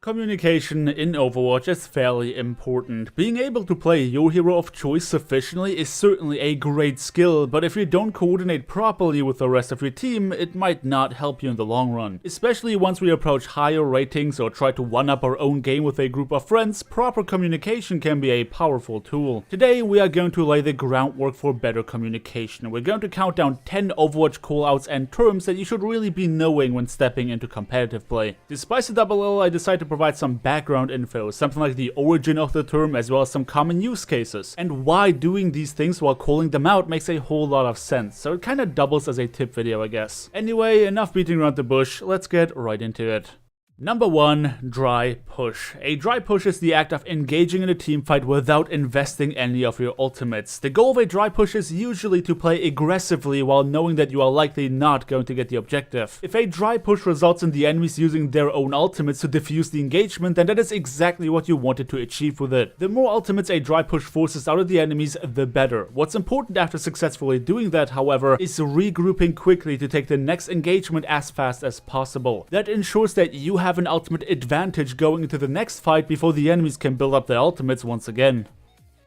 Communication in Overwatch is fairly important. Being able to play your hero of choice sufficiently is certainly a great skill, but if you don't coordinate properly with the rest of your team, it might not help you in the long run. Especially once we approach higher ratings or try to one-up our own game with a group of friends, proper communication can be a powerful tool. Today we are going to lay the groundwork for better communication. We're going to count down 10 Overwatch callouts and terms that you should really be knowing when stepping into competitive play. Despite the double L, I decided to provide some background info, something like the origin of the term as well as some common use cases, and why doing these things while calling them out makes a whole lot of sense, so it kinda doubles as a tip video, I guess. Anyway, enough beating around the bush, let's get right into it. Number 1. Dry push. A dry push is the act of engaging in a team fight without investing any of your ultimates. The goal of a dry push is usually to play aggressively while knowing that you are likely not going to get the objective. If a dry push results in the enemies using their own ultimates to defuse the engagement, then that is exactly what you wanted to achieve with it. The more ultimates a dry push forces out of the enemies, the better. What's important after successfully doing that, however, is regrouping quickly to take the next engagement as fast as possible. That ensures that you have an ultimate advantage going into the next fight before the enemies can build up their ultimates once again.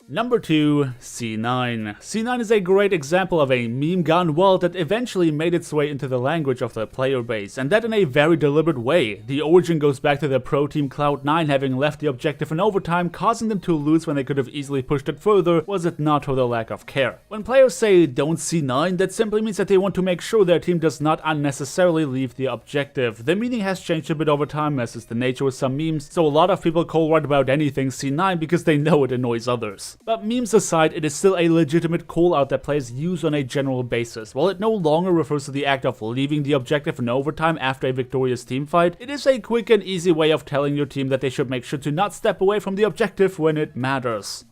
Number 2. C9. C9 is a great example of a meme gone wild that eventually made its way into the language of the player base, and that in a very deliberate way. The origin goes back to the pro team Cloud9 having left the objective in overtime, causing them to lose when they could have easily pushed it further, was it not for the lack of care. When players say don't C9, that simply means that they want to make sure their team does not unnecessarily leave the objective. The meaning has changed a bit over time, as is the nature with some memes, so a lot of people call right about anything C9 because they know it annoys others. But memes aside, it is still a legitimate call-out that players use on a general basis. While it no longer refers to the act of leaving the objective in overtime after a victorious teamfight, it is a quick and easy way of telling your team that they should make sure to not step away from the objective when it matters.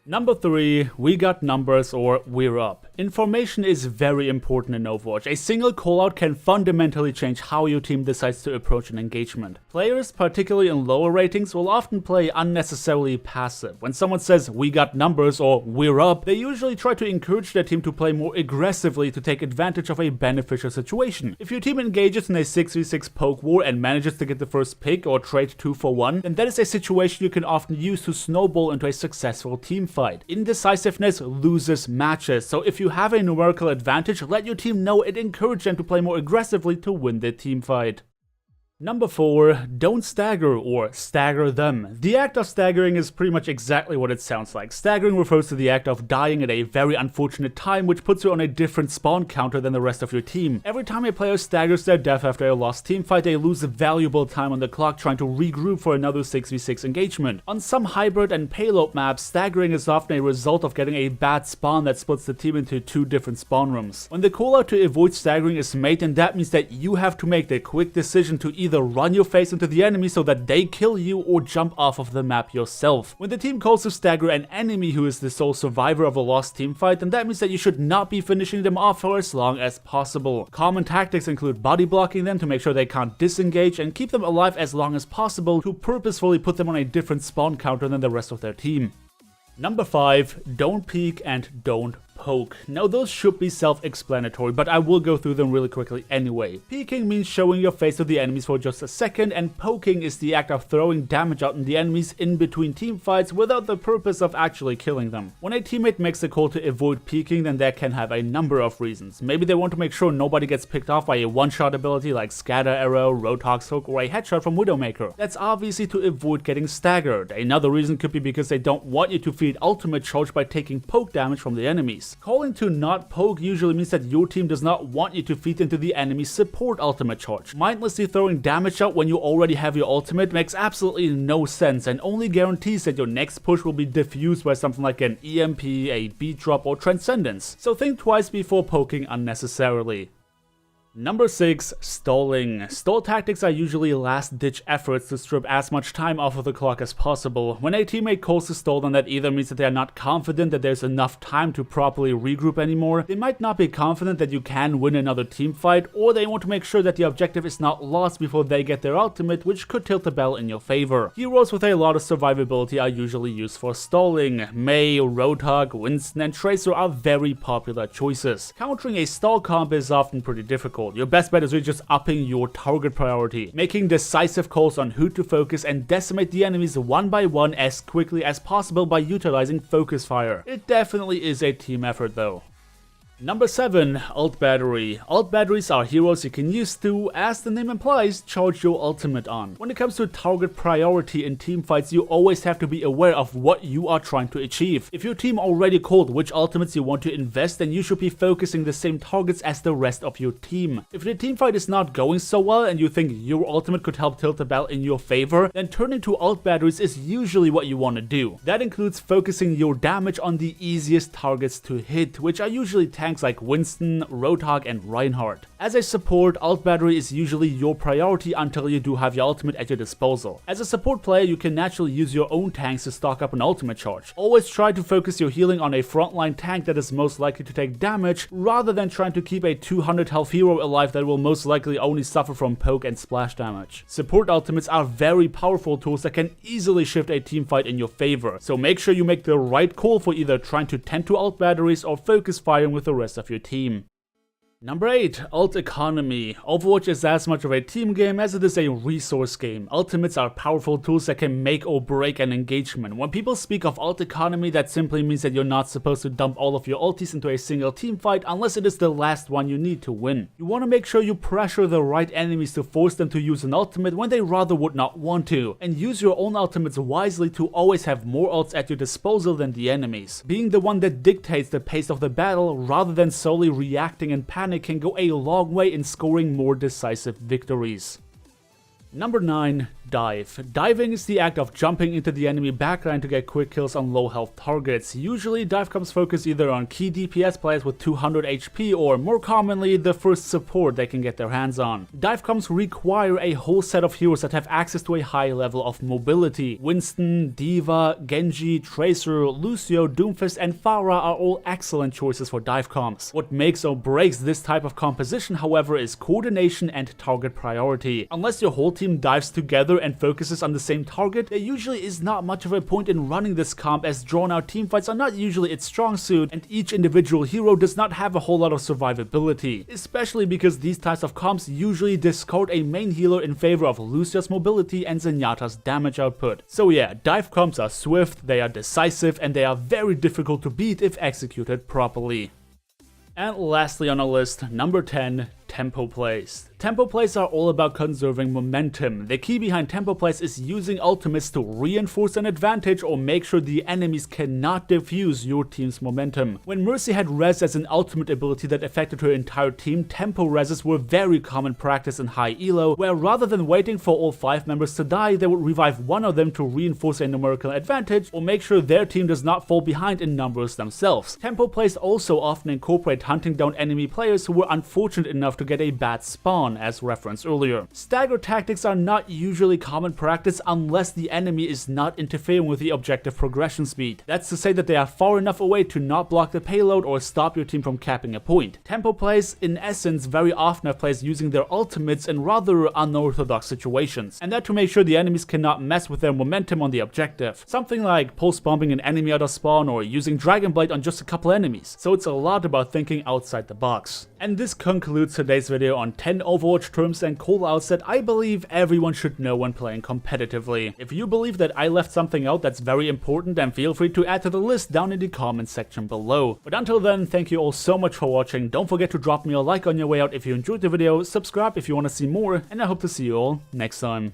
Number 3. We got numbers, or we're up. Information is very important in Overwatch. A single callout can fundamentally change how your team decides to approach an engagement. Players, particularly in lower ratings, will often play unnecessarily passive. When someone says we got numbers or we're up, they usually try to encourage their team to play more aggressively to take advantage of a beneficial situation. If your team engages in a 6v6 poke war and manages to get the first pick or trade 2 for 1, then that is a situation you can often use to snowball into a successful team fight. Indecisiveness loses matches, so if you have a numerical advantage, let your team know and encourage them to play more aggressively to win the team fight. Number 4. Don't stagger, or stagger them. The act of staggering is pretty much exactly what it sounds like. Staggering refers to the act of dying at a very unfortunate time, which puts you on a different spawn counter than the rest of your team. Every time a player staggers their death after a lost teamfight, they lose valuable time on the clock trying to regroup for another 6v6 engagement. On some hybrid and payload maps, staggering is often a result of getting a bad spawn that splits the team into 2 different spawn rooms. When the callout to avoid staggering is made, then that means that you have to make the quick decision to either run your face into the enemy so that they kill you or jump off of the map yourself. When the team calls to stagger an enemy who is the sole survivor of a lost teamfight, then that means that you should not be finishing them off for as long as possible. Common tactics include body blocking them to make sure they can't disengage and keep them alive as long as possible to purposefully put them on a different spawn counter than the rest of their team. Number 5. Don't peek and don't poke. Now those should be self-explanatory, but I will go through them really quickly anyway. Peeking means showing your face to the enemies for just a second, and poking is the act of throwing damage out on the enemies in between team fights without the purpose of actually killing them. When a teammate makes a call to avoid peeking, then that can have a number of reasons. Maybe they want to make sure nobody gets picked off by a one-shot ability like Scatter Arrow, Roadhog's Hook, or a headshot from Widowmaker. That's obviously to avoid getting staggered. Another reason could be because they don't want you to feed ultimate charge by taking poke damage from the enemies. Calling to not poke usually means that your team does not want you to feed into the enemy's support ultimate charge. Mindlessly throwing damage out when you already have your ultimate makes absolutely no sense and only guarantees that your next push will be diffused by something like an EMP, a beat drop, or Transcendence. So think twice before poking unnecessarily. Number 6. Stalling. Stall tactics are usually last-ditch efforts to strip as much time off of the clock as possible. When a teammate calls to stall, then that either means that they are not confident that there's enough time to properly regroup anymore, they might not be confident that you can win another team fight, or they want to make sure that the objective is not lost before they get their ultimate, which could tilt the bell in your favor. Heroes with a lot of survivability are usually used for stalling. Mei, Roadhog, Winston, and Tracer are very popular choices. Countering a stall comp is often pretty difficult. control. Your best bet is really just upping your target priority, making decisive calls on who to focus and decimate the enemies one by one as quickly as possible by utilizing focus fire. It definitely is a team effort though. Number 7. Ult Battery. Ult batteries are heroes you can use to, as the name implies, charge your ultimate on. When it comes to target priority in teamfights, you always have to be aware of what you are trying to achieve. If your team already called which ultimates you want to invest, then you should be focusing the same targets as the rest of your team. If the teamfight is not going so well and you think your ultimate could help tilt the battle in your favor, then turning to ult batteries is usually what you want to do. That includes focusing your damage on the easiest targets to hit, which are usually tanks like Winston, Roadhog, and Reinhardt. As a support, ult battery is usually your priority until you do have your ultimate at your disposal. As a support player, you can naturally use your own tanks to stock up an ultimate charge. Always try to focus your healing on a frontline tank that is most likely to take damage, rather than trying to keep a 200 health hero alive that will most likely only suffer from poke and splash damage. Support ultimates are very powerful tools that can easily shift a teamfight in your favor, so make sure you make the right call for either trying to tend to ult batteries or focus firing with the rest of your team. Number 8. Ult Economy. Overwatch is as much of a team game as it is a resource game. Ultimates are powerful tools that can make or break an engagement. When people speak of Ult Economy, that simply means that you're not supposed to dump all of your ultis into a single team fight unless it is the last one you need to win. You want to make sure you pressure the right enemies to force them to use an ultimate when they rather would not want to, and use your own ultimates wisely to always have more ults at your disposal than the enemies. Being the one that dictates the pace of the battle rather than solely reacting and panicking can go a long way in scoring more decisive victories. Number 9. Dive. Diving is the act of jumping into the enemy backline to get quick kills on low health targets. Usually dive comes focused either on key DPS players with 200 HP or, more commonly, the first support they can get their hands on. Dive comes require a whole set of heroes that have access to a high level of mobility. Winston, D.Va, Genji, Tracer, Lucio, Doomfist, and Pharah are all excellent choices for dive comps. What makes or breaks this type of composition, however, is coordination and target priority. Unless your whole team dives together and focuses on the same target, there usually is not much of a point in running this comp, as drawn out teamfights are not usually its strong suit and each individual hero does not have a whole lot of survivability, especially because these types of comps usually discard a main healer in favor of Lucio's mobility and Zenyatta's damage output. So yeah, dive comps are swift, they are decisive, and they are very difficult to beat if executed properly. And lastly on our list, number 10. Tempo plays. Tempo plays are all about conserving momentum. The key behind tempo plays is using ultimates to reinforce an advantage or make sure the enemies cannot defuse your team's momentum. When Mercy had res as an ultimate ability that affected her entire team, tempo reses were very common practice in high elo, where rather than waiting for all 5 members to die, they would revive one of them to reinforce a numerical advantage or make sure their team does not fall behind in numbers themselves. Tempo plays also often incorporate hunting down enemy players who were unfortunate enough to get a bad spawn, as referenced earlier. Stagger tactics are not usually common practice unless the enemy is not interfering with the objective progression speed. That's to say that they are far enough away to not block the payload or stop your team from capping a point. Tempo plays, in essence, very often have players using their ultimates in rather unorthodox situations, and that to make sure the enemies cannot mess with their momentum on the objective. Something like pulse bombing an enemy out of spawn or using Dragon Blade on just a couple enemies. So it's a lot about thinking outside the box. And this concludes today's video on 10 Overwatch terms and callouts that I believe everyone should know when playing competitively. If you believe that I left something out that's very important, then feel free to add to the list down in the comments section below. But until then, thank you all so much for watching. Don't forget to drop me a like on your way out if you enjoyed the video, subscribe if you want to see more, and I hope to see you all next time.